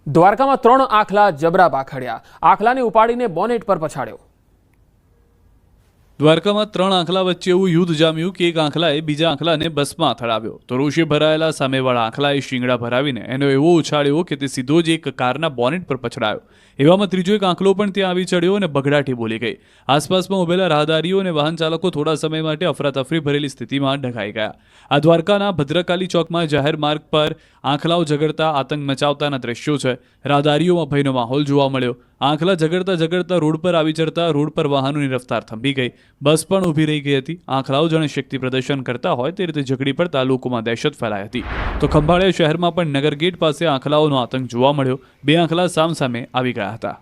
દ્વારકામાં 3 આખલા જબરા બાખડ્યા. આખલાને ઉપાડીને બોનેટ પર પછાડ્યો. દ્વારકામાં 3 આંખલા વચ્ચે એવું યુદ્ધ જામ્યું કે એક આંખલાએ બીજા આંખલાને બસમાં અથડાવ્યો તો રોષે ભરાયેલા સામેવાળા આંખલાએ શિંગડા ભરાવીને એનો એવો ઉછાળ્યો કે તે સીધો જ એક કારના બોનેટ પર પછડાયો. એવામાં ત્રીજો એક આંખલો પણ ત્યાં આવી ચડ્યો અને બગડાટી બોલી ગઈ. આસપાસમાં ઉભેલા રાહદારીઓ અને વાહન ચાલકો થોડા સમય માટે અફરાતફરી ભરેલી સ્થિતિમાં ઢંકાઈ ગયા. આ દ્વારકાના ભદ્રકાલી ચોકમાં જાહેર માર્ગ પર આંખલાઓ ઝઘડતા આતંક મચાવતાના દ્રશ્યો છે. રાહદારીઓમાં ભયનો માહોલ જોવા મળ્યો. આંખલા ઝઘડતા રોડ પર આવી ચડતા રોડ પર વાહનોની રફતાર થંભી ગઈ. બસ પણ ઊભી રહી ગઈ હતી. આંખલાઓ જાણે શક્તિ પ્રદર્શન કરતા હોય તે રીતે ઝઘડી પડતા લોકોમાં દહેશત ફેલાઈ હતી. તો ખંભાળિયા શહેરમાં પણ નગર ગેટ પાસે આંખલાઓનો આતંક જોવા મળ્યો. 2 આંખલા સામસામે આવી ગયા હતા.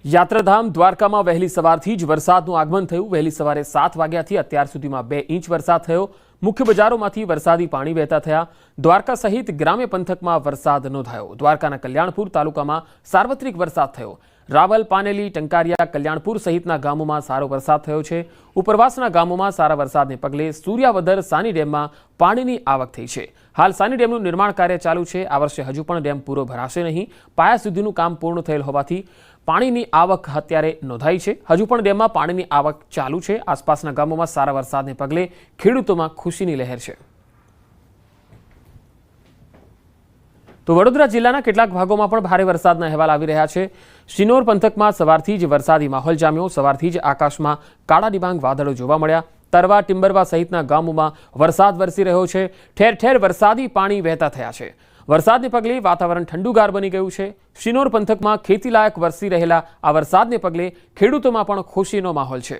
યાત્રાધામ દ્વારકામાં વહેલી સવારથી જ વરસાદનું આગમન થયું. વહેલી સવારે 7 વાગ્યાથી અત્યાર સુધીમાં 2 ઇંચ વરસાદ થયો. મુખ્ય બજારોમાંથી વરસાદી પાણી વહેતા થયા. દ્વારકા સહિત ગ્રામ્ય પંથકમાં વરસાદ નોંધાયો. દ્વારકાના કલ્યાણપુર તાલુકામાં સાર્વત્રિક વરસાદ થયો. રાવલ, પાનેલી, ટંકારિયા, કલ્યાણપુર સહિતના ગામોમાં સારો વરસાદ થયો છે. ઉપરવાસના ગામોમાં સારા વરસાદને પગલે સૂર્યાવદર સાની ડેમમાં પાણીની આવક થઈ છે. હાલ સાની ડેમનું નિર્માણ કાર્ય ચાલુ છે. આ વર્ષે હજુ પણ ડેમ પૂરો ભરાશે નહીં. પાયા સુધીનું કામ પૂર્ણ થયેલ હોવાથી પાણીની આવક અત્યારે નોંધાઈ છે. હજુ પણ ડેમમાં પાણીની આવક ચાલુ છે. આસપાસના ગામોમાં સારા વરસાદને પગલે ખેડૂતોમાં ખુશીની લહેર છે. તો વડોદરા જિલ્લાના કેટલાક ભાગોમાં પણ ભારે વરસાદના અહેવાલ આવી રહ્યા છે. શિનોર પંથકમાં સવારથી જ વરસાદી માહોલ જામ્યો. સવારથી જ આકાશમાં કાળા ડિબાંગ વાદળો જોવા મળ્યા. તરવા, ટિમ્બરવા સહિતના ગામોમાં વરસાદ વરસી રહ્યો છે. ઠેર ઠેર વરસાદી પાણી વહેતા થયા છે. વરસાદને પગલે વાતાવરણ ઠંડુગાર બની ગયું છે. શિનોર પંથકમાં ખેતીલાયક વરસી રહેલા આ વરસાદને પગલે ખેડૂતોમાં પણ ખુશીનો માહોલ છે.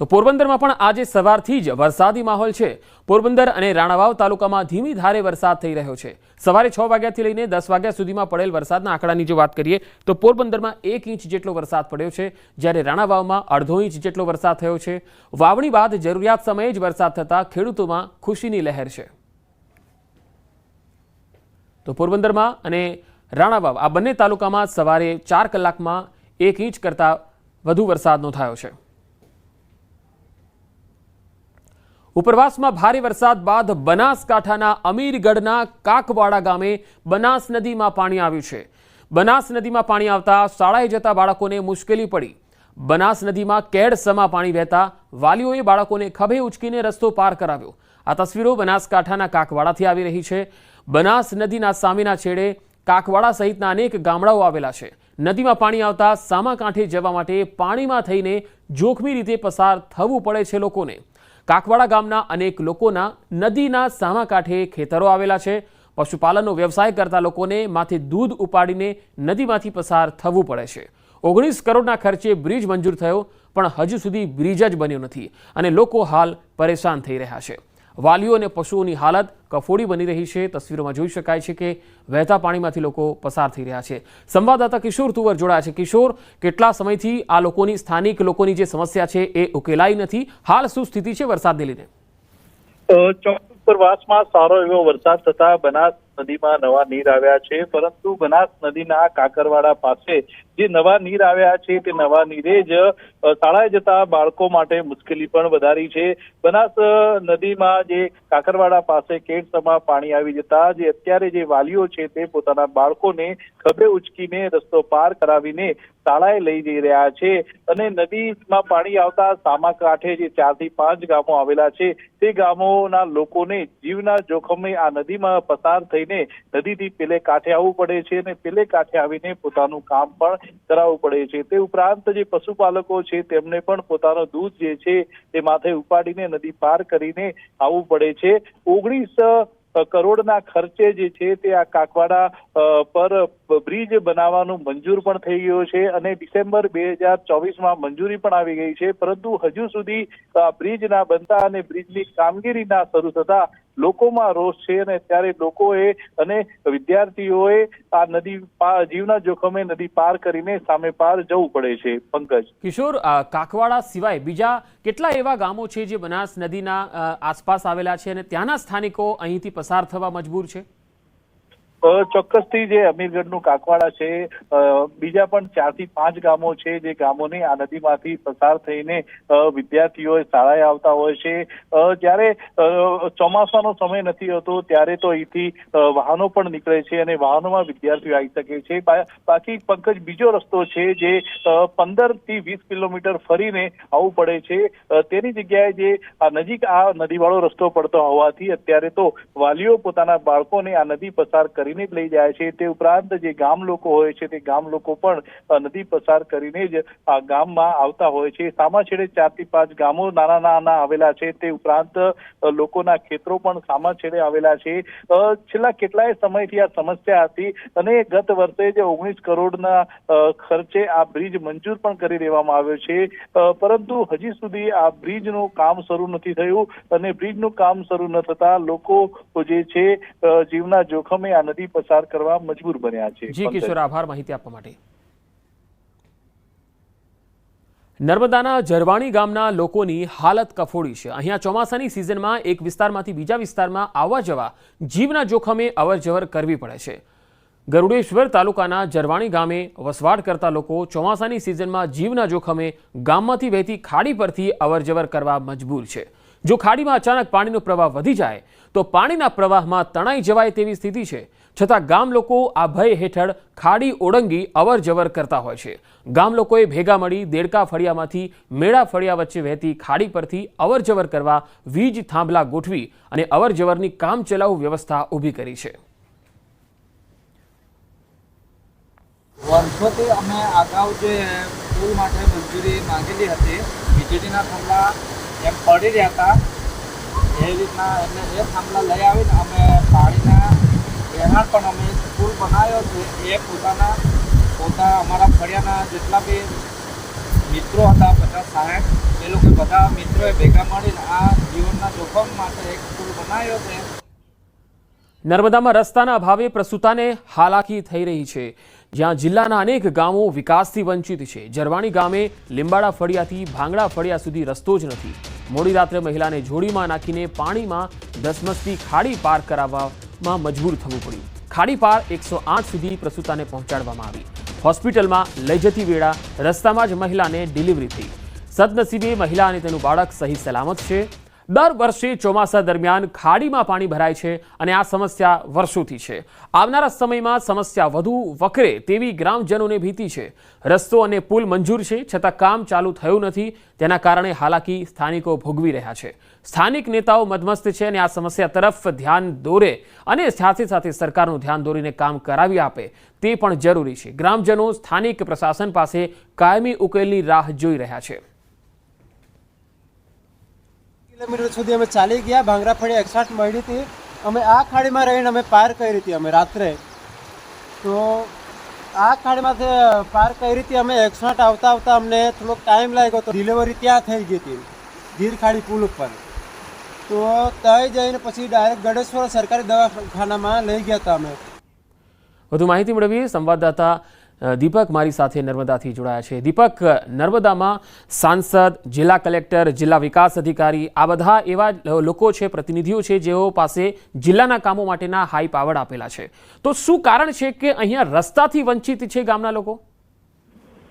તો પોરબંદરમાં પણ આજે સવારથી જ વરસાદી માહોલ છે. પોરબંદર અને રાણાવાવ તાલુકામાં ધીમી ધારે વરસાદ થઈ રહ્યો છે. સવારે 6 વાગ્યાથી લઈને 10 વાગ્યા સુધીમાં પડેલ વરસાદના આંકડાની જો વાત કરીએ તો પોરબંદરમાં 1 ઇંચ જેટલો વરસાદ પડ્યો છે, જ્યારે રાણાવાવમાં 1/2 ઇંચ જેટલો વરસાદ થયો છે. વાવણી બાદ જરૂરિયાત સમયે જ વરસાદ થતાં ખેડૂતોમાં ખુશીની લહેર છે. તો પોરબંદરમાં અને રાણાવાવ આ બંને તાલુકામાં સવારે 4 કલાકમાં 1 ઇંચ કરતાં વધુ વરસાદ નોંધાયો છે. ઉપરવાસમાં ભારે વરસાદ બાદ બનાસકાંઠાના અમીરગઢના કાકવાડા ગામે બનાસ નદીમાં પાણી આવ્યું છે. બનાસ નદીમાં પાણી આવતા શાળાએ જતા બાળકોને મુશ્કેલી પડી. બનાસ નદીમાં કેડસમા પાણી વહેતા વાલીઓએ બાળકોને ખભે ઉચકીને રસ્તો પાર કરાવ્યો. આ તસવીરો બનાસકાંઠાના કાકવાડાથી આવી રહી છે. બનાસ નદીના સામેના છેડે કાકવાડા સહિતના અનેક ગામડાઓ આવેલા છે. નદીમાં પાણી આવતા સામા કાંઠે જવા માટે પાણીમાં થઈને જોખમી રીતે પસાર થવું પડે છે લોકોને. કાકવાડા ગામના અનેક લોકોના નદીના સામા કાંઠે ખેતરો આવેલા છે. પશુપાલનનો વ્યવસાય કરતા લોકોને માથે દૂધ ઉપાડીને નદીમાંથી પસાર થવું પડે છે. 19 કરોડના ખર્ચે બ્રિજ મંજૂર થયો, પણ હજુ સુધી બ્રિજ જ બન્યો નથી અને લોકો હાલ પરેશાન થઈ રહ્યા છે. વાલીઓ અને પશુઓની હાલત કફોડી બની રહી છે. તસવીરોમાં જોઈ શકાય છે કે વહેતા પાણીમાંથી લોકો પસાર થઈ રહ્યા છે. સંવાદદાતા કિશોર તુવર જોડાયા છે. કિશોર, કેટલા સમયથી આ લોકોની સ્થાનિક લોકોની જે સમસ્યા છે એ ઉકેલાઈ નથી? હાલ શું સ્થિતિ છે વરસાદને લઈને? ઉપરવાસમાં સારો એવો વરસાદ થતા બનાસ નદીમાં નવા નીર આવ્યા છે, પરંતુ બનાસ નદીના કાકરવાડા પાસે જે નવા નીર આવ્યા છે તે નવા નીરે જ શાળાએ જતા બાળકો માટે મુશ્કેલી પણ વધારી છે. બનાસ નદીમાં જે કાકરવાડા પાસે કેડસમા પાણી આવી જતા જે અત્યારે જે વાલીઓ છે તે પોતાના બાળકોને ખભે ઉચકીને રસ્તો પાર કરાવીને શાળાએ લઈ જઈ રહ્યા છે. અને નદીમાં પાણી આવતા સામા કાંઠે જે 4 થી 5 ગામો આવેલા છે તે ગામોના લોકોને જીવના જોખમે આ નદીમાં પસાર થઈને નદીથી પેલે કાંઠે આવવું પડે છે અને પેલે કાંઠે આવીને પોતાનું કામ પણ કરાવવું પડે છે. તે ઉપરાંત જે પશુપાલકો છે તેમને પણ પોતાનો દૂધ જે છે તે માથે ઉપાડીને નદી પાર કરીને આવવું પડે છે. 19 કરોડના ખર્ચે જે છે તે આ કાકવાડા પર બ્રિજ બનાવવાનું મંજૂર પણ થઈ ગયો છે અને ડિસેમ્બર 2024માં મંજૂરી પણ આવી ગઈ છે, પરંતુ હજુ સુધી બ્રિજ ના બનતા અને બ્રિજની કામગીરી ના શરૂ થતા લોકોમાં રોષ છે અને ત્યારે લોકોએ અને વિદ્યાર્થીઓએ આ નદી જીવના જોખમે નદી પાર કરીને સામે પાર જવું પડે છે. પંકજ, કિશોર, કાકવાડા સિવાય બીજા કેટલા એવા ગામો છે જે બનાસ નદીના આસપાસ આવેલા છે અને ત્યાંના સ્થાનિકો અહીંથી પસાર થવા મજબૂર છે? ચોક્કસથી જે અમીરગઢનું કાકવાડા છે, બીજા પણ 4 થી 5 ગામો છે જે ગામોની આ નદીમાંથી પસાર થઈને વિદ્યાર્થીઓ શાળાએ આવતા હોય છે. જ્યારે ચોમાસાનો સમય નથી હોતો ત્યારે તો અહીંથી વાહનો પણ નીકળે છે અને વાહનોમાં વિદ્યાર્થીઓ આવી શકે છે. બાકી પંકજ, બીજો રસ્તો છે જે 15 થી 20 કિલોમીટર ફરીને આવવું પડે છે. તેની જગ્યાએ જે નજીક આ નદીવાળો રસ્તો પડતો હોવાથી અત્યારે તો વાલીઓ પોતાના બાળકોને આ નદી પસાર કરીને જ લઈ જાય છે. તે ઉપરાંત જે ગામ લોકો હોય છે તે ગામ લોકો પણ નદી પસાર કરીને જ આ ગામમાં આવતા હોય છે. સામા છેડે 4 થી 5 ગામો નાના નાના આવેલા છે. તે ઉપરાંત લોકોના ખેતરો પણ સામા છેડે આવેલા છે. છેલ્લા કેટલાય સમયથી આ સમસ્યા હતી અને ગત વર્ષે જે 19 કરોડના ખર્ચે આ બ્રિજ મંજૂર પણ કરી દેવામાં આવ્યો છે. પરંતુ હજી સુધી આ બ્રિજનું કામ શરૂ નથી થયું અને બ્રિજનું કામ શરૂ ન થતા લોકો જે છે જીવના જોખમે આ નદી પસાર કરવા મજબૂર બન્યા છે. જી કિશોર, આભાર માહિતી આપવા માટે. નર્મદાના ઝરવાણી ગામના લોકોની હાલત કફોડી છે. અહીંયા ચોમાસાની સિઝનમાં એક વિસ્તારમાંથી બીજા વિસ્તારમાં આવવા જવા જીવના જોખમે અવરજવર કરવી પડે છે. ગરુડેશ્વર તાલુકાના ઝરવાણી ગામે વસવાટ કરતા લોકો ચોમાસાની સિઝનમાં જીવના જોખમે ગામમાંથી વહેતી ખાડી પરથી અવરજવર કરવા મજબૂર છે. જો ખાડીમાં અચાનક પાણીનો પ્રવાહ વધી જાય તો પાણીના પ્રવાહમાં તણાઈ જવાય તેવી સ્થિતિ છે. છતાં ગામ લોકો આ ભય હેઠળ ખાડી ઓળંગી અવરજવર કરતા હોય છે. ગામ લોકોએ ભેગા મળી દેડકા ફળિયામાંથી મેળા ફળિયા વચ્ચે વહેતી ખાડી પરથી અવરજવર કરવા વીજ થાંભલા ગોઠવી અને અવરજવરની કામચલાઉ વ્યવસ્થા ઊભી કરી છે. વર્ષોથી અમે અગાઉ જે પુલ માટે મંજૂરી માંગેલી હતી, વીજળીના થાંભલા એમ પડી રહ્યા હતા, એ રીતના એટલે એ થાંભલા લઈ આવીને અમે પાણીના વહેણ પણ અમે પુલ બનાવ્યો છે. એ પોતા અમારા ફળિયાના જેટલા બી મિત્રો હતા 50-60, એ લોકો બધા મિત્રોએ ભેગા મળીને આ જીવનના જોખમ માટે એક પુલ બનાવ્યો છે. નર્મદામાં રસ્તાના અભાવે પ્રસૂતાને હાલાકી થઈ રહી છે. જ્યાં જિલ્લાના અનેક ગામો વિકાસથી વંચિત છે. ઝરવાણી ગામે લીંબાડા ફળિયાથી ભાંગડા ફળિયા સુધી રસ્તો જ નથી. મોડી રાત્રે મહિલાને જોડીમાં નાખીને પાણીમાં ધસમસતી ખાડી પાર કરાવવામાં મજબૂર થવું પડ્યું. ખાડી પાર 108 સુધી પ્રસૂતાને પહોંચાડવામાં આવી. હોસ્પિટલમાં લઈ જતી વેળા રસ્તામાં જ મહિલાને ડિલિવરી થઈ. સદનસીબે મહિલા અને તેનું બાળક સહી સલામત છે. દર વર્ષે ચોમાસા દરમિયાન ખાડીમાં પાણી ભરાય છે અને આ સમસ્યા વર્ષોથી છે. આવનારા સમયમાં સમસ્યા વધુ વકરે તેવી ગ્રામજનોને ભીતિ છે. રસ્તો અને પુલ મંજૂર છે છતાં કામ ચાલુ થયું નથી. તેના કારણે હાલાકી સ્થાનિકો ભોગવી રહ્યા છે. સ્થાનિક નેતાઓ મદમસ્ત છે અને આ સમસ્યા તરફ ધ્યાન દોરે અને સાથે સાથે સરકારનું ધ્યાન દોરીને કામ કરાવી આપે તે પણ જરૂરી છે. ગ્રામજનો સ્થાનિક પ્રશાસન પાસે કાયમી ઉકેલની રાહ જોઈ રહ્યા છે. કિલોમીટર સુધી અમે ચાલી ગયા. ભાંગરા ફળી 61 મળી હતી. અમે આ ખાડીમાં રહીને અમે પાર કરી હતી. અમે રાત્રે તો આ ખાડીમાંથી પાર કરી હતી. અમે 61 આવતા આવતા અમને થોડોક ટાઈમ લાગ્યો તો ડિલિવરી ત્યાં થઈ ગઈ હતી ગીર ખાડી પુલ ઉપર. તો ત્યાં જઈને પછી ડાયરેક્ટ ગઢેશ્વર સરકારી દવાખાનામાં લઈ ગયા હતા અમે. વધુ માહિતી મેળવીએ સંવાદદાતા દીપક મારી સાથે નર્મદાથી જોડાયા છે. દીપક, નર્મદામાં સાંસદ, જિલ્લા કલેક્ટર, જિલ્લા વિકાસ અધિકારી આ બધા એવા લોકો છે, પ્રતિનિધિઓ છે જેઓ પાસે જિલ્લાના કામો માટેના હાઈ પાવર આપેલા છે. તો શું કારણ છે કે અહીંયા રસ્તાથી વંચિત છે ગામના લોકો?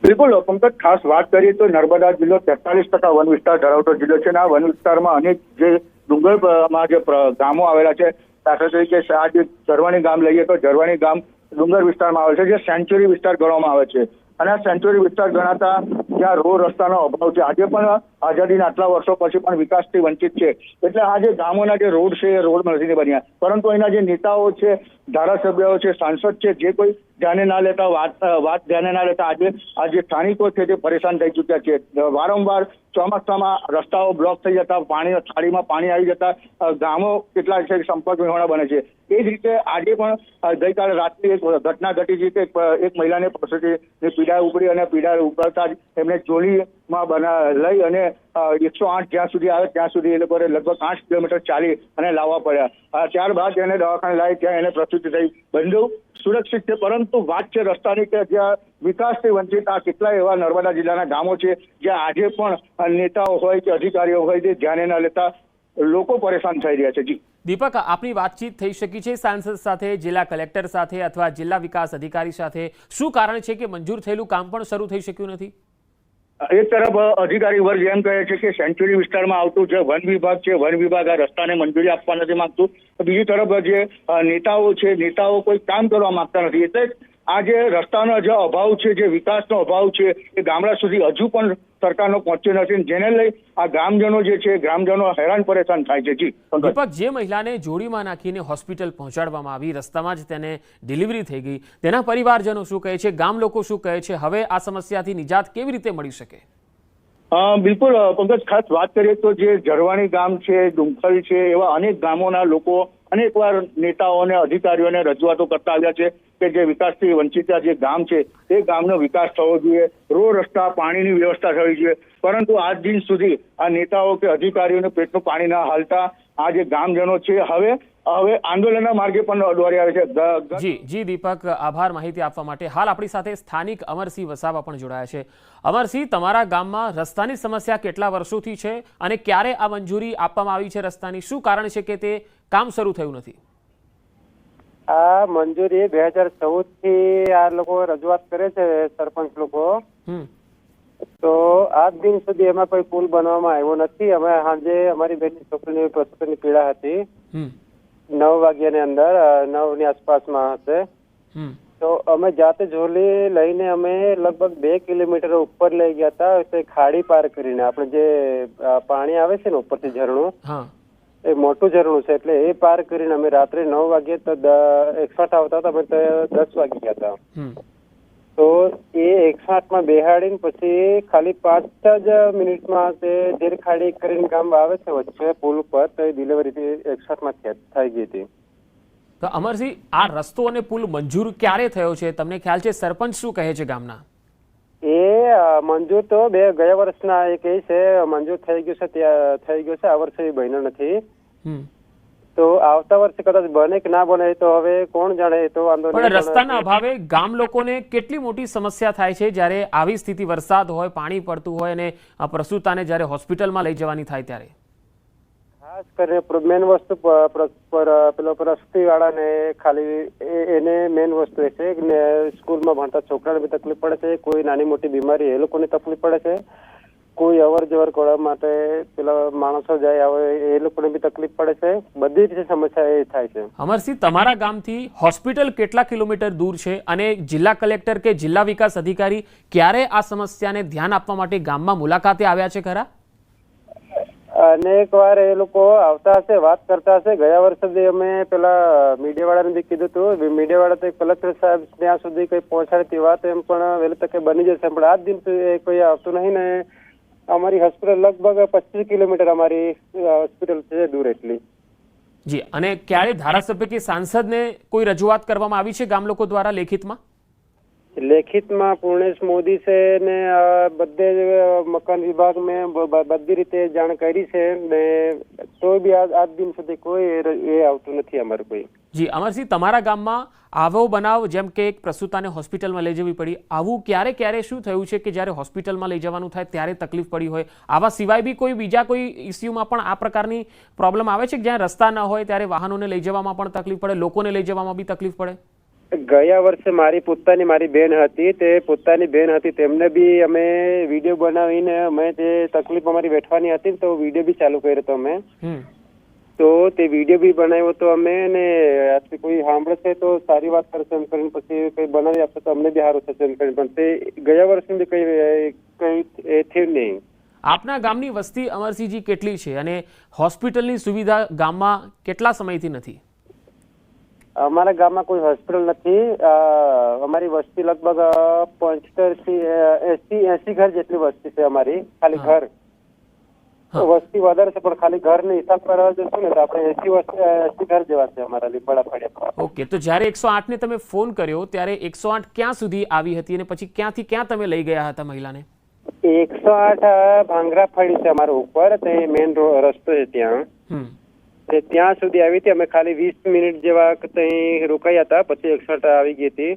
બિલકુલ પંકજ, ખાસ વાત કરીએ તો નર્મદા જિલ્લો 43% વન વિસ્તાર ધરાવતો જિલ્લો છે. આ વન વિસ્તારમાં અનેક જે ડુંગરમાં જે ગામો આવેલા છે, દાખલા તરીકે આ જે ઝરવાણી ગામ લઈએ તો ઝરવાણી ગામ ડુંગર વિસ્તારમાં આવે છે, જે સેન્ચુરી વિસ્તાર ગણવામાં આવે છે. અને આ સેન્ચુરી વિસ્તાર ગણાતા ત્યાં રોડ રસ્તાનો અભાવ છે. આજે પણ આઝાદીના આટલા વર્ષો પછી પણ વિકાસથી વંચિત છે. એટલે આ જે ગામોના જે રોડ છે એ રોડ નથી બન્યા. પરંતુ અહીંના જે નેતાઓ છે, ધારાસભ્યો છે, સાંસદ છે, જે કોઈ ધ્યાને ના લેતા વાત ધ્યાને ના લેતા આજે જે સ્થાનિકો છે તે પરેશાન થઈ ચૂક્યા છે. વારંવાર ચોમાસામાં રસ્તાઓ બ્લોક થઈ જતા, ખાડીમાં પાણી આવી જતા ગામો કેટલા છે સંપર્ક વિહોણા બને છે. એ જ રીતે આજે પણ ગઈકાલે રાત્રે એક ઘટના ઘટી છે કે એક મહિલાને પ્રસૂતિની પીડા ઉપડી અને પીડા ઉપડતા જ એમને જોલીમાં લઈ અને 108 જ્યાં સુધી આવે ત્યાં સુધી એ લોકોને લગભગ 8 કિલોમીટર ચાલી અને લાવવા પડ્યા. ત્યારબાદ એને દવાખાને લાવી, ત્યાં એને પ્રસૂતિ થઈ. બંધુ સુરક્ષિત છે, પરંતુ વાત છે રસ્તાની કે જ્યાં વિકાસથી વંચિત આ કેટલાય એવા નર્મદા જિલ્લાના ગામો છે જ્યાં આજે પણ નેતાઓ હોય કે અધિકારીઓ હોય તે ધ્યાને ન લેતા લોકો પરેશાન થઈ રહ્યા છે. જી દીપક, આપની વાતચીત થઈ શકી છે સાંસદ સાથે, જિલ્લા કલેક્ટર સાથે અથવા જિલ્લા વિકાસ અધિકારી સાથે? શું કારણ છે કે મંજૂર થયેલું કામ પણ શરૂ થઈ શક્યું નથી? એક તરફ અધિકારી વર્ગ એમ કહે છે કે સેન્ચુરી વિસ્તારમાં આવતું જે વન વિભાગ છે, વન વિભાગ આ રસ્તાને મંજૂરી આપવા નથી માંગતું. બીજી તરફ જે નેતાઓ છે, નેતાઓ કોઈ કામ કરવા માંગતા નથી. એટલે આ જે રસ્તાનો જે અભાવ છે, જે વિકાસનો અભાવ છે, એ ગામડા સુધી હજુ પણ સરકારનો પહોંચ્યો નથી, જેને લઈ આ ગ્રામજનો જે છે, ગ્રામજનો હેરાન પરેશાન થાય છે. જી દીપક, જે મહિલાને જોડીમાં નાખીને હોસ્પિટલ પહોંચાડવામાં આવી, રસ્તામાં જ તેને ડિલિવરી થઈ ગઈ, તેના પરિવારજનો શું કહે છે, ગામ લોકો શું કહે છે? હવે આ સમસ્યાથી નિજાત કેવી રીતે મળી શકે? બિલકુલ પંકજ, ખાસ વાત કરીએ તો જે ઝરવાણી ગામ છે, ડુંખલ છે, એવા અનેક ગામોના લોકો અનેકવાર નેતાઓને, અધિકારીઓને રજૂઆતો કરતા આવ્યા છે કે જે વિકાસથી વંચિત જે ગામ છે તે ગામનો વિકાસ થવો જોઈએ, રોડ રસ્તા, પાણીની વ્યવસ્થા થવી જોઈએ. પરંતુ આજ દિન સુધી આ નેતાઓ કે અધિકારીઓને પેટનું પાણી ના હાલતા આ જે ગામજનો છે હવે આંદોલનના માર્ગે પણ દોડી આવે છે. જી દીપક, આભાર માહિતી આપવા માટે. હાલ આપણી સાથે સ્થાનિક અમરસિંહ વસાવા પણ જોડાયા છે. અમરસિંહ, તમારા ગામમાં રસ્તાની સમસ્યા કેટલા વર્ષોથી છે અને ક્યારે આ મંજૂરી આપવામાં આવી છે રસ્તાની? શું કારણ છે કે તે કામ શરૂ થયું નથી? આ મંજૂરી 2014 થી આ લોકો રજૂઆત કરે છે, સરપંચ લોકો. તો આજ દિન સુધી એમાં કોઈ પુલ બનાવવામાં આવ્યો નથી. અમે સાંજે અમારી બેનની છોકરીની પ્રસૂતિની પીડા હતી, 9 વાગ્યાની અંદર, 9 ની આસપાસમાં હશે. તો અમે જાતે ઝોલી લઈને અમે લગભગ 2 કિલોમીટર ઉપર લઈ ગયા હતા. તે ખાડી પાર કરીને આપણે જે પાણી આવે છે ને ઉપરથી ઝરણું, એ મોટું ઝરણું છે, એટલે એ પાર કરીને અમે રાત્રે 9 વાગે તો 108 આવતા હતા, અમે 10 વાગી ગયા હતા. તો એ 108 માં બેહાડીને પછી ખાલી 5 જ મિનિટમાં તે ધીર ખાડી કરીને ગામ આવે છે વચ્ચે પુલ ઉપર, તો એ ડિલિવરી 108 માં થઈ ગઈ હતી. તો અમરસિંહ, આ રસ્તો અને પુલ મંજૂર ક્યારે થયો છે? તમને ખ્યાલ છે? સરપંચ શું કહે છે ગામના? એ મંજૂર તો ગયા વર્ષના એ કહે છે મંજૂર થઈ ગયું છે, ત્યાં થઈ ગયું છે. આ વર્ષે બન્યો નથી. તો આવતા વર્ષે કદાચ બને કે ના બને તો હવે કોણ જાણે. તો વાંધો નહીં, પણ રસ્તાના અભાવે ગામ લોકોને કેટલી મોટી સમસ્યા થાય છે જ્યારે આવી સ્થિતિ, વરસાદ હોય, પાણી પડતું હોય અને આ પ્રસૂતાને જ્યારે હોસ્પિટલમાં લઈ જવાની થાય ત્યારે? ખાસ કરીને મેન વસ્તુ પેલો પ્રસૂતિ વાળાને ખાલી એને મેન વસ્તુ એ છે કે સ્કૂલમાં ભણતા છોકરાને બી તકલીફ પડે છે, કોઈ નાની મોટી બીમારી એ લોકોને તકલીફ પડે છે, કોઈ અવર જવર કરવા માટે પેલા માણસો જાય આવે એ લોકોને બી તકલીફ પડે છે. બધી રીતે સમસ્યા એ થાય છે. અમરસિંહ, તમારા ગામથી હોસ્પિટલ કેટલા કિલોમીટર દૂર છે અને જિલ્લા કલેક્ટર કે જિલ્લા વિકાસ અધિકારી ક્યારે આ સમસ્યાને ધ્યાન આપવા માટે ગામમાં મુલાકાતે આવ્યા છે ખરા? અનેક વાર એ લોકો આવતા હશે, વાત કરતા હશે. ગયા વર્ષે અમે પેલા મીડિયા વાળાને બી કીધું હતું, મીડિયા વાળા તો કલેક્ટર સાહેબ ત્યાં સુધી કઈ પહોંચાડતી વાત એમ પણ વહેલી તકે બની જશે, પણ આજ દિન સુધી કોઈ આવતું નહીં. ને અમારી હોસ્પિટલ લગભગ 25 કિલોમીટર અમારી હોસ્પિટલ છે દૂર એટલી. જી, અને ક્યારે ધારાસભ્ય કે સાંસદને કોઈ રજૂઆત કરવામાં આવી છે ગામ લોકો દ્વારા લેખિતમાં? લેખિતમાં પૂર્ણેશ મોદી છે ને બધે મકાન વિભાગ મેં બધી રીતે જાણ કરી છે ને તો બી આજ દિન સુધી કોઈ એ આવતું નથી અમારું કોઈ. જી અમરસિંહ, તમારા ગામમાં આવો બનાવ, જેમ કે એક પ્રસૂતાને હોસ્પિટલમાં લઈ જવી પડી, આવું ક્યારે શું થયું છે કે જ્યારે હોસ્પિટલમાં લઈ જવાનું થાય ત્યારે તકલીફ પડી હોય? આવા સિવાય બી કોઈ બીજા કોઈ ઇસ્યુમાં પણ આ પ્રકારની પ્રોબ્લેમ આવે છે કે જ્યાં રસ્તા ન હોય ત્યારે વાહનોને લઈ જવામાં પણ તકલીફ પડે, લોકોને લઈ જવામાં બી તકલીફ પડે? ગયા વર્ષે મારી બેન હતી, તે પોતાની બેન હતી, તેમને બી અમે વિડીયો બનાવીને અમે જે તકલીફ અમારી વેઠવાની હતી તો વિડીયો બી ચાલુ કર્યો હતો અમે. તો તે વિડીયો બી બનાવ્યો હતો અમે, ને કોઈ સાંભળે છે તો સારી વાત કરશે એમ કરીને પછી કઈ બનાવી આપશે તો અમને બી સારું થશે એમ કરીને, પણ તે ગયા વર્ષે બી કઈ એ થયું નહીં. આપના ગામની વસ્તી અમરસિંહજી કેટલી છે અને હોસ્પિટલની સુવિધા ગામમાં કેટલા સમયથી નથી? અમારા ગામમાં કોઈ હોસ્પિટલ નથી. અમારી વસ્તી લગભગ 75 થી 80 ઘર જેટલી વસ્તી છે અમારી, ખાલી ઘર. વસ્તી વધારે છે પણ ખાલી ઘર ને હિસાબ કરવા જશું ને તો આપણે 80 ઘર જેવા છે અમારા લીપડા ફળિયા. ઓકે, તો જ્યારે 108 ને તમે ફોન કર્યો ત્યારે 108 ક્યાં સુધી આવી હતી અને પછી ક્યાંથી ક્યાં તમે લઈ ગયા હતા મહિલાને? 108 ભાંગરા ફળી છે અમારા ઉપર, તે મેઇન રસ્તો છે ત્યાં, ત્યાં સુધી આવી હતી. અમે ખાલી 20 મિનિટ જેવા ત્યાં રોકાયા હતા, પછી 108 આવી ગઈ હતી.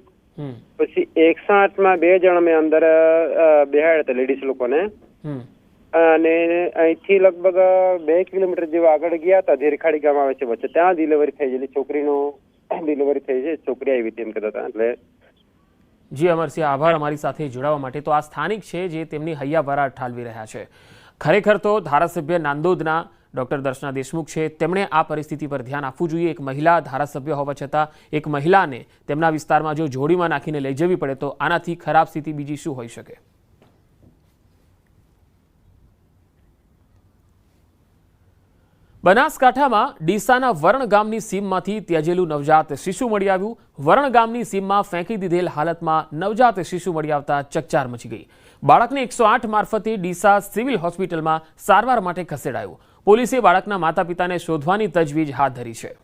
પછી 108 માં 2 જણ અમે અંદર બેહાડ્યા હતા લેડીઝ લોકોને. અને અહીંથી લગભગ 2 કિલોમીટર જેવા આગળ ગયા હતા, ધેરખાડી ગામ આવે છે વચ્ચે, ત્યાં ડિલિવરી થઈ ગયેલી, છોકરીનું ડિલિવરી થઈ છે, છોકરી આવી હતી એમ કહેતા હતા. એટલે જી અમરસિંહ, આભાર અમારી સાથે જોડાવા માટે. તો આ સ્થાનિક છે જે તેમની હૈયાભરા ઠાલવી રહ્યા છે. ખરેખર તો ધારાસભ્ય નાંદોદના ડૉક્ટર દર્શના દેશમુખ છે, તેમણે આ પરિસ્થિતિ પર ધ્યાન આપવું જોઈએ. એક મહિલા ધારાસભ્ય હોવા છતાં એક મહિલાને તેમના વિસ્તારમાં જો જોડીમાં નાખીને લઈ જવી પડે તો આનાથી ખરાબ સ્થિતિ બીજી શું હોઈ શકે. બનાસકાંઠામાં ડીસાના વરણ ગામની સીમમાંથી ત્યજેલું નવજાત શિશુ મળી આવ્યું. વરણ ગામની સીમમાં ફેંકી દીધેલ હાલતમાં નવજાત શિશુ મળી આવતા ચકચાર મચી ગઈ. બાળકને 108 મારફતે ડીસા સિવિલ હોસ્પિટલમાં સારવાર માટે ખસેડાયું. પોલીસે બાળકના માતા પિતાને શોધવાની તજવીજ હાથ ધરી છે.